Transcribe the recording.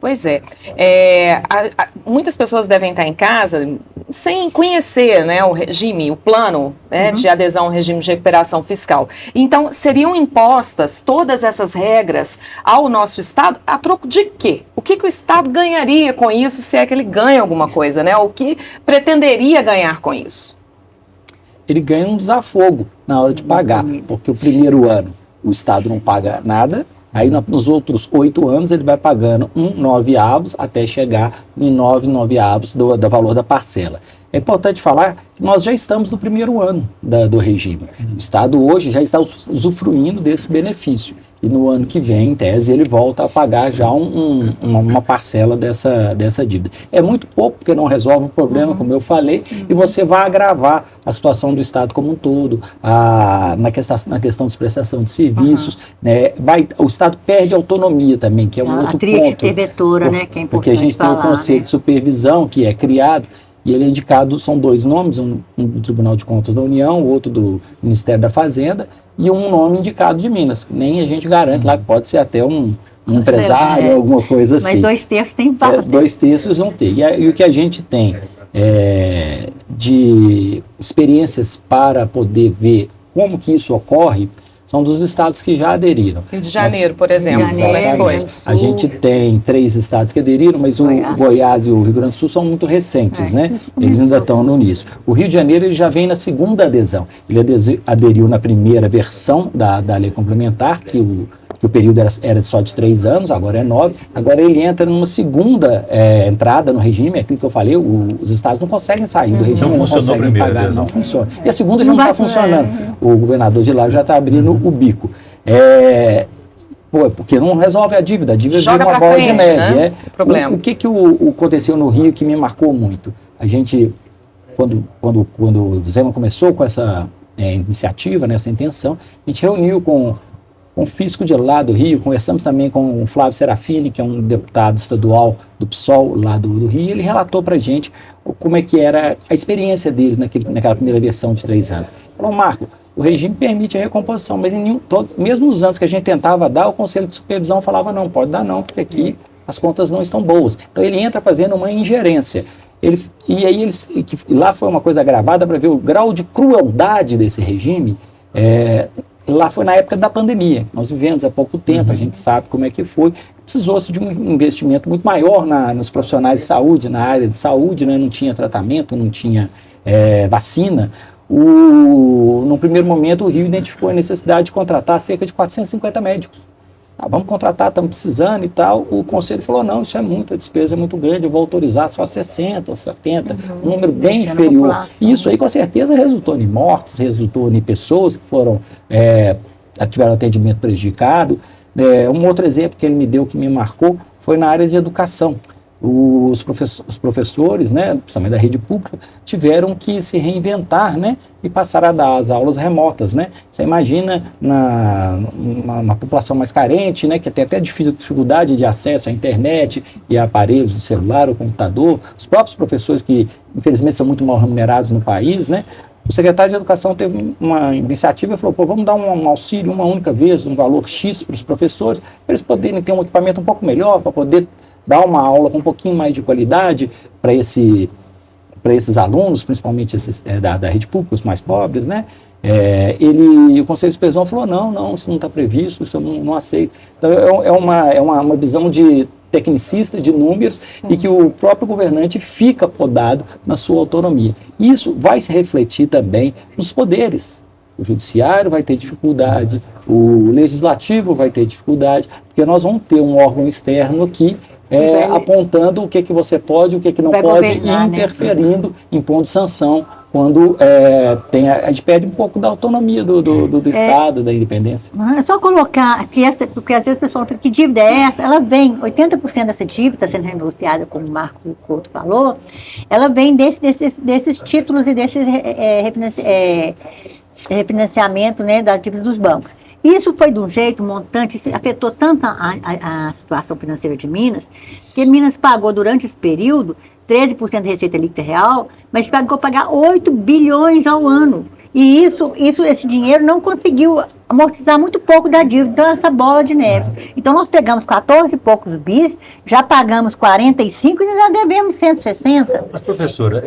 Pois é. Muitas pessoas devem estar em casa sem conhecer, né, o regime, o plano, né, de adesão ao regime de recuperação fiscal. Então, seriam impostas todas essas regras ao nosso Estado a troco de quê? O que o Estado ganharia com isso, se é que ele ganha alguma coisa, né? O que pretenderia ganhar com isso? Ele ganha um desafogo na hora de pagar, porque o primeiro ano o Estado não paga nada. Aí nos outros 8 anos ele vai pagando 1/9 até chegar em 9/9 do valor da parcela. É importante falar que nós já estamos no primeiro ano do regime. O Estado hoje já está usufruindo desse benefício. E no ano que vem, em tese, ele volta a pagar já uma parcela dessa dívida. É muito pouco, porque não resolve o problema, como eu falei, e você vai agravar a situação do Estado como um todo, na questão de prestação de serviços. Né, o Estado perde autonomia também, que é um outro ponto. A tríade interventora, né, que é importante porque a gente tem o Conselho de Supervisão, que é criado, e ele é indicado, são 2 nomes, um do Tribunal de Contas da União, outro do Ministério da Fazenda, e um nome indicado de Minas, que nem a gente garante lá, que pode ser até um empresário, alguma coisa assim. Mas 2/3 tem parte. 2/3 vão ter. E o que a gente tem de experiências para poder ver como que isso ocorre, são dos estados que já aderiram. Rio de Janeiro, por exemplo, como é que foi? A gente tem 3 estados que aderiram, mas o Goiás e o Rio Grande do Sul são muito recentes, né? Eles ainda estão no início. O Rio de Janeiro ele já vem na segunda adesão. Ele aderiu na primeira versão da lei complementar, que o período era só de 3 anos, agora é 9. Agora ele entra numa segunda entrada no regime, aquilo que eu falei, os estados não conseguem sair do regime, não conseguem pagar, não funciona. E a segunda já não está funcionando. O governador de lá já está abrindo o bico. Porque não resolve a dívida joga uma bola de neve. Né? O que aconteceu no Rio que me marcou muito? A gente, quando o Zema começou com essa iniciativa, nessa intenção, a gente reuniu com o físico de lá do Rio, conversamos também com o Flávio Serafini, que é um deputado estadual do PSOL lá do Rio, e ele relatou para a gente como é que era a experiência deles naquela primeira versão de 3 anos. Ele falou, Marco, o regime permite a recomposição, mas mesmo nos anos que a gente tentava dar, o Conselho de Supervisão falava, não, pode dar não, porque aqui as contas não estão boas. Então ele entra fazendo uma ingerência. Lá foi uma coisa agravada para ver o grau de crueldade desse regime. Lá foi na época da pandemia, nós vivemos há pouco tempo, a gente sabe como é que foi, precisou-se de um investimento muito maior nos profissionais de saúde, na área de saúde, né? Não tinha tratamento, não tinha vacina. No primeiro momento o Rio identificou a necessidade de contratar cerca de 450 médicos. Vamos contratar, estamos precisando e tal. O Conselho falou, não, isso é muito, a despesa é muito grande, eu vou autorizar só 60 ou 70, um número bem inferior. Isso aí com certeza resultou em mortes, resultou em pessoas que tiveram atendimento prejudicado. Um outro exemplo que ele me deu, que me marcou, foi na área de educação. Os professores, né, principalmente da rede pública, tiveram que se reinventar, né, e passar a dar as aulas remotas, né. Você imagina uma população mais carente, né, que tem até dificuldade de acesso à internet e a aparelhos de celular ou computador, os próprios professores que infelizmente são muito mal remunerados no país, né. O secretário de Educação teve uma iniciativa e falou, vamos dar um auxílio uma única vez, um valor X para os professores, para eles poderem ter um equipamento um pouco melhor, para poder dar uma aula com um pouquinho mais de qualidade para esses alunos, principalmente esses, da rede pública, os mais pobres, né? O Conselho de Supervisão falou, não, isso não está previsto, isso eu não aceito. Então, é uma visão de tecnicista, de números, sim, e que o próprio governante fica podado na sua autonomia. Isso vai se refletir também nos poderes. O judiciário vai ter dificuldade, o legislativo vai ter dificuldade, porque nós vamos ter um órgão externo aqui apontando o que você pode, o que não pode, e interferindo, né, impondo sanção, quando a gente perde um pouco da autonomia do Estado, da independência. É só colocar, porque às vezes vocês falam, que dívida é essa? Ela vem, 80% dessa dívida está sendo renegociada, como o Marco Couto falou, ela vem desses títulos e desses refinanciamento, né, das dívidas dos bancos. Isso foi de um jeito montante, afetou tanto a situação financeira de Minas, que Minas pagou durante esse período 13% da receita líquida real, mas chegou a pagar 8 bilhões ao ano. E esse dinheiro não conseguiu amortizar muito pouco da dívida, então essa bola de neve. Então nós pegamos 14 e poucos bis, já pagamos 45 e ainda devemos 160. Mas, professora,